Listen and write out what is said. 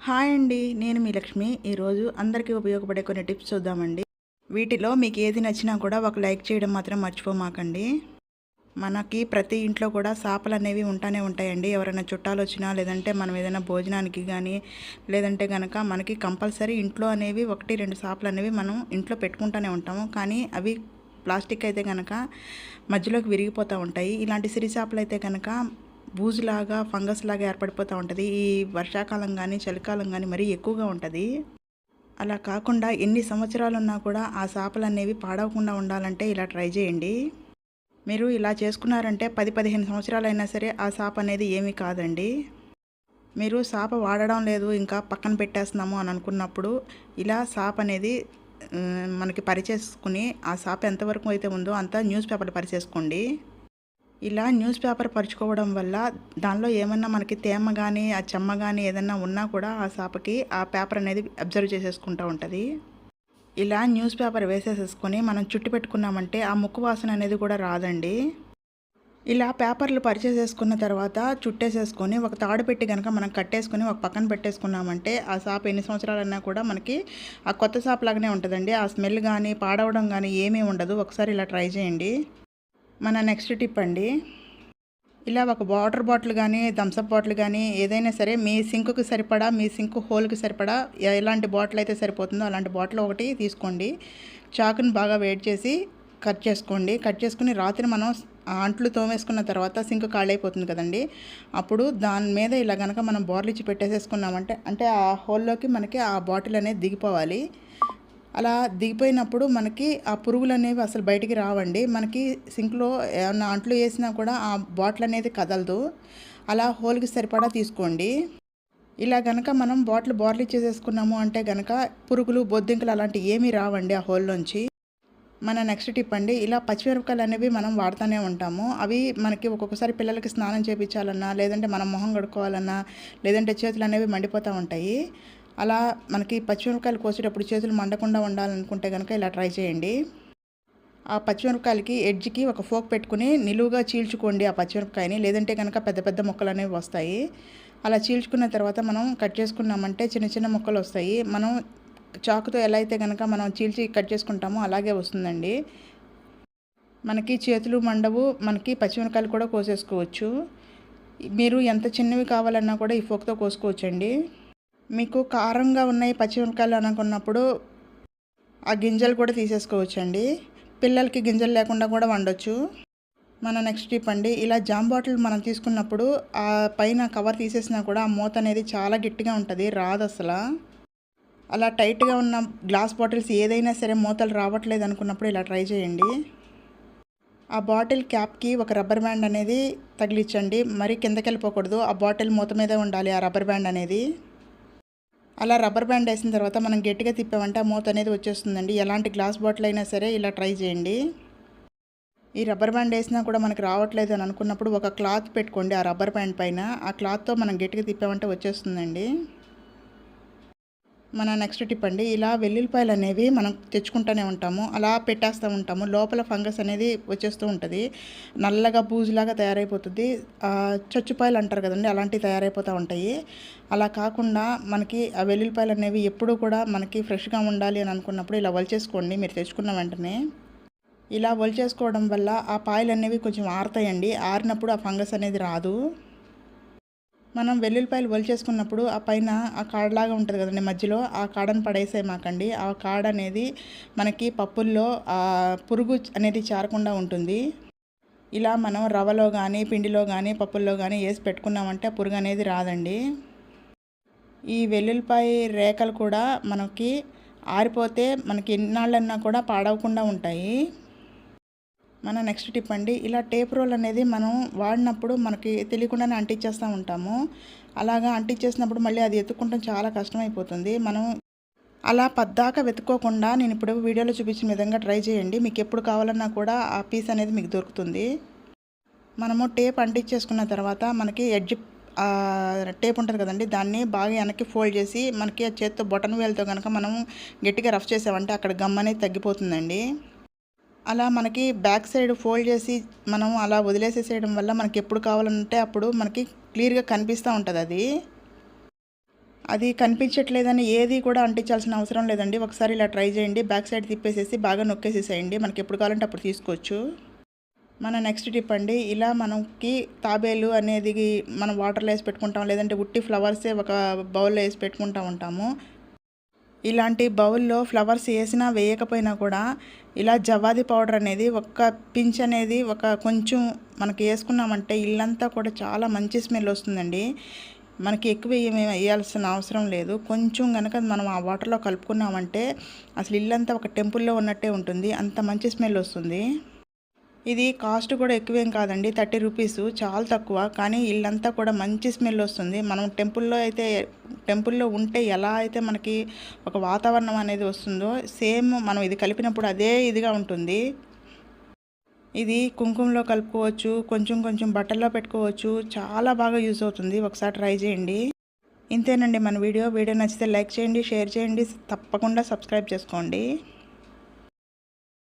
Hi అండి, నేను మీ లక్ష్మి. ఈరోజు అందరికీ ఉపయోగపడే కొన్ని టిప్స్ చూద్దామండి. వీటిలో మీకు ఏది నచ్చినా కూడా ఒక లైక్ చేయడం మాత్రం మర్చిపోమాకండి. మనకి ప్రతి ఇంట్లో కూడా చేపలు అనేవి ఉంటానే ఉంటాయండి. ఎవరైనా చుట్టాలు వచ్చినా, లేదంటే మనం ఏదైనా భోజనానికి కానీ, లేదంటే కనుక మనకి కంపల్సరీ ఇంట్లో అనేవి 1-2 చేపలు అనేవి మనం ఇంట్లో పెట్టుకుంటూనే ఉంటాము. కానీ అవి ప్లాస్టిక్ అయితే కనుక మధ్యలోకి విరిగిపోతూ ఉంటాయి. ఇలాంటి సిరి చేపలు అయితే కనుక బూజులాగా ఫంగస్ లాగా ఏర్పడిపోతూ ఉంటుంది. ఈ వర్షాకాలం కానీ చలికాలం కానీ మరీ ఎక్కువగా ఉంటుంది. అలా కాకుండా ఎన్ని సంవత్సరాలు ఉన్నా కూడా ఆ చేపలు అనేవి పాడవకుండా ఉండాలంటే ఇలా ట్రై చేయండి. మీరు ఇలా చేసుకున్నారంటే 10-15 సంవత్సరాలైనా సరే ఆ చేప అనేది ఏమీ కాదండి. మీరు చేప వాడడం లేదు, ఇంకా పక్కన పెట్టేస్తున్నాము అని అనుకున్నప్పుడు ఇలా చేప అనేది మనకి పరిచేసుకుని ఆ చేప ఎంతవరకు అయితే ఉందో అంత న్యూస్ పేపర్ పరిచేసుకోండి. ఇలా న్యూస్ పేపర్ పరుచుకోవడం వల్ల దానిలో ఏమన్నా మనకి తేమ కానీ ఆ చెమ్మ కానీ ఏదన్నా ఉన్నా కూడా ఆ చేపకి ఆ పేపర్ అనేది అబ్జర్వ్ చేసేసుకుంటూ ఉంటుంది. ఇలా న్యూస్ పేపర్ వేసేసేసుకొని మనం చుట్టి పెట్టుకున్నామంటే ఆ ముక్కు వాసన అనేది కూడా రాదండి. ఇలా పేపర్లు పరిచేసేసుకున్న తర్వాత చుట్టేసేసుకొని ఒక తాడు పెట్టి కనుక మనం కట్టేసుకొని ఒక పక్కన పెట్టేసుకున్నామంటే ఆ చేప ఎన్ని సంవత్సరాలన్నా కూడా మనకి ఆ కొత్త చేప లాగానే ఉంటుందండి. ఆ స్మెల్ కానీ పాడవడం కానీ ఏమీ ఉండదు. ఒకసారి ఇలా ట్రై చేయండి. మన నెక్స్ట్ టిప్ అండి, ఇలా ఒక వాటర్ బాటిల్ కానీ థమ్సప్ బాటిల్ కానీ ఏదైనా సరే మీ సింక్కి సరిపడా, మీ సింక్ హోల్కి సరిపడా ఎలాంటి బాటిల్ అయితే సరిపోతుందో అలాంటి బాటిల్ ఒకటి తీసుకోండి. చాకుని బాగా వేడి చేసి కట్ చేసుకోండి. కట్ చేసుకుని రాత్రి మనం అంట్లు తోమేసుకున్న తర్వాత సింక్ ఖాళీ అయిపోతుంది కదండి, అప్పుడు దాని మీద ఇలా కనుక మనం బోర్లిచ్చి పెట్టేసేసుకున్నామంటే అంటే ఆ హోల్లోకి మనకి ఆ బాటిల్ అనేది దిగిపోవాలి. అలా దిగిపోయినప్పుడు మనకి ఆ పురుగులు అనేవి అసలు బయటికి రావండి. మనకి సింక్లో ఏమన్నా అంట్లు వేసినా కూడా ఆ బాటిల్ అనేది కదలదు. అలా హోల్కి సరిపడా తీసుకోండి. ఇలా కనుక మనం బాటిల్ బోర్లిచ్చేసేసుకున్నాము అంటే కనుక పురుగులు బొద్దింకలు అలాంటివి ఏమీ రావండి ఆ హోల్లోంచి. మన నెక్స్ట్ టిప్ అండి, ఇలా పచ్చిమిరపకాయలు అనేవి మనం వాడుతూనే ఉంటాము. అవి మనకి ఒక్కొక్కసారి పిల్లలకి స్నానం చేయించాలన్నా, లేదంటే మనం మొహం కడుక్కోవాలన్నా, లేదంటే చేతులు అనేవి మండిపోతూ ఉంటాయి. అలా మనకి పచ్చిమిరపకాయలు కోసేటప్పుడు చేతులు మండకుండా ఉండాలనుకుంటే కనుక ఇలా ట్రై చేయండి. ఆ పచ్చిమిరపకాయలకి ఎడ్జ్కి ఒక ఫోక్ పెట్టుకుని నిలువుగా చీల్చుకోండి ఆ పచ్చిమిరపకాయని, లేదంటే కనుక పెద్ద పెద్ద ముక్కలు అనేవి వస్తాయి. అలా చీల్చుకున్న తర్వాత మనం కట్ చేసుకున్నామంటే చిన్న చిన్న ముక్కలు వస్తాయి. మనం చాకుతో ఎలా అయితే కనుక మనం చీల్చి కట్ చేసుకుంటామో అలాగే వస్తుందండి. మనకి చేతులు మండవు, మనకి పచ్చిమిరపకాయలు కూడా కోసేసుకోవచ్చు. మీరు ఎంత చిన్నవి కావాలన్నా కూడా ఈ ఫోక్తో కోసుకోవచ్చండి. మీకు కారంగా ఉన్నాయి పచ్చిమిరపకాయలు అనుకున్నప్పుడు ఆ గింజలు కూడా తీసేసుకోవచ్చండి. పిల్లలకి గింజలు లేకుండా కూడా వండొచ్చు. మన నెక్స్ట్ టిప్ అండి, ఇలా జామ్ బాటిల్ మనం తీసుకున్నప్పుడు ఆ పైన కవర్ తీసేసినా కూడా ఆ మూత అనేది చాలా గట్టిగా ఉంటుంది, రాదు అసలు. అలా టైట్గా ఉన్న గ్లాస్ బాటిల్స్ ఏదైనా సరే మూతలు రావట్లేదు అనుకున్నప్పుడు ఇలా ట్రై చేయండి. ఆ బాటిల్ క్యాప్కి ఒక రబ్బర్ బ్యాండ్ అనేది తగిలించండి. మరి కిందకి వెళ్ళిపోకూడదు, ఆ బాటిల్ మూత మీదే ఉండాలి ఆ రబ్బర్ బ్యాండ్ అనేది. అలా రబ్బర్ బ్యాండ్ వేసిన తర్వాత మనం గట్టిగా తిప్పామంటే ఆ మూత అనేది వచ్చేస్తుందండి. ఎలాంటి గ్లాస్ బాటిల్ అయినా సరే ఇలా ట్రై చేయండి. ఈ రబ్బర్ బ్యాండ్ వేసినా కూడా మనకి రావట్లేదు అని అనుకున్నప్పుడు ఒక క్లాత్ పెట్టుకోండి ఆ రబ్బర్ బ్యాండ్ పైన. ఆ క్లాత్తో మనం గట్టిగా తిప్పామంటే వచ్చేస్తుందండి. మన నెక్స్ట్ టిప్ అండి, ఇలా వెల్లుల్లిపాయలు అనేవి మనం తెచ్చుకుంటూనే ఉంటాము, అలా పెట్టేస్తూ ఉంటాము. లోపల ఫంగస్ అనేది వచ్చేస్తూ ఉంటుంది, నల్లగా బూజులాగా తయారైపోతుంది. చచ్చుపాయలు అంటారు కదండి, అలాంటివి తయారైపోతూ ఉంటాయి. అలా కాకుండా మనకి ఆ వెల్లుల్లిపాయలు అనేవి ఎప్పుడూ కూడా మనకి ఫ్రెష్గా ఉండాలి అని అనుకున్నప్పుడు ఇలా వలిచేసుకోండి మీరు తెచ్చుకున్న వెంటనే. ఇలా వలిచేసుకోవడం వల్ల ఆ పాయలు అనేవి కొంచెం ఆరుతాయండి. ఆరినప్పుడు ఆ ఫంగస్ అనేది రాదు. మనం వెల్లుల్లిపాయలు ఒలిచేసుకున్నప్పుడు ఆ పైన ఆ కాడలాగా ఉంటుంది కదండి మధ్యలో, ఆ కాడను పడేసేమాకండి. ఆ కాడ అనేది మనకి పప్పుల్లో ఆ పురుగు అనేది చేరకుండా ఉంటుంది. ఇలా మనం రవ్వలో కానీ పిండిలో కానీ పప్పుల్లో కానీ వేసి పెట్టుకున్నామంటే ఆ పురుగు అనేది రాదండి. ఈ వెల్లుల్లిపాయ రేఖలు కూడా మనకి ఆరిపోతే మనకి ఎన్నాళ్ళన్నా కూడా పాడవకుండా ఉంటాయి. మన నెక్స్ట్ టిప్ అండి, ఇలా టేప్ రోల్ అనేది మనం వాడినప్పుడు మనకి తెలియకుండానే అంటించేస్తూ ఉంటాము. అలాగా అంటించేసినప్పుడు మళ్ళీ అది ఎత్తుకుంటాం చాలా కష్టమైపోతుంది. మనం అలా పద్దాక వెతుక్కోకుండా నేను ఇప్పుడు వీడియోలో చూపించిన విధంగా ట్రై చేయండి. మీకు ఎప్పుడు కావాలన్నా కూడా ఆ పీస్ అనేది మీకు దొరుకుతుంది. మనము టేప్ అంటించేసుకున్న తర్వాత మనకి ఎడ్జ్ టేప్ ఉంటుంది కదండి, దాన్ని బాగా వెనక్కి ఫోల్డ్ చేసి మనకి ఆ చేత్తో బొటన్ వేలుతో కనుక మనం గట్టిగా రఫ్ చేసామంటే అక్కడ గమ్ అనేది తగ్గిపోతుందండి. అలా మనకి బ్యాక్ సైడ్ ఫోల్డ్ చేసి మనం అలా వదిలేసేసేయడం వల్ల మనకి ఎప్పుడు కావాలంటే అప్పుడు మనకి క్లియర్గా కనిపిస్తూ ఉంటుంది అది. అది కనిపించట్లేదని ఏది కూడా అంటించాల్సిన అవసరం లేదండి. ఒకసారి ఇలా ట్రై చేయండి. బ్యాక్ సైడ్ తిప్పేసేసి బాగా నొక్కేసేసేయండి. మనకి ఎప్పుడు కావాలంటే అప్పుడు తీసుకోవచ్చు. మన నెక్స్ట్ టిప్ అండి, ఇలా మనకి తాబేలు అనేది మనం వాటర్లో వేసి పెట్టుకుంటాం, లేదంటే ఉట్టి ఫ్లవర్సే ఒక బౌల్లో వేసి పెట్టుకుంటూ ఉంటాము. ఇలాంటి బౌల్లో ఫ్లవర్స్ వేసినా వేయకపోయినా కూడా ఇలా జవ్వాది పౌడర్ అనేది ఒక్క పించ్ అనేది ఒక కొంచెం మనకి వేసుకున్నామంటే ఇల్లంతా కూడా చాలా మంచి స్మెల్ వస్తుందండి. మనకి ఎక్కువ వేయాల్సిన అవసరం లేదు. కొంచెం కనుక మనం ఆ వాటర్లో కలుపుకున్నామంటే అసలు ఇల్లంతా ఒక టెంపుల్లో ఉన్నట్టే ఉంటుంది. అంత మంచి స్మెల్ వస్తుంది. ఇది కాస్ట్ కూడా ఎక్కువేం కాదండి, 30 రూపీస్, చాలా తక్కువ. కానీ ఇల్లంతా కూడా మంచి స్మెల్ వస్తుంది. మనం టెంపుల్లో ఉంటే ఎలా అయితే మనకి ఒక వాతావరణం అనేది వస్తుందో సేమ్ మనం ఇది కలిపినప్పుడు అదే ఇదిగా ఉంటుంది. ఇది కుంకుమలో కలుపుకోవచ్చు, కొంచెం కొంచెం బట్టల్లో పెట్టుకోవచ్చు, చాలా బాగా యూజ్ అవుతుంది. ఒకసారి ట్రై చేయండి. ఇంతేనండి మన వీడియో నచ్చితే లైక్ చేయండి, షేర్ చేయండి, తప్పకుండా సబ్స్క్రైబ్ చేసుకోండి.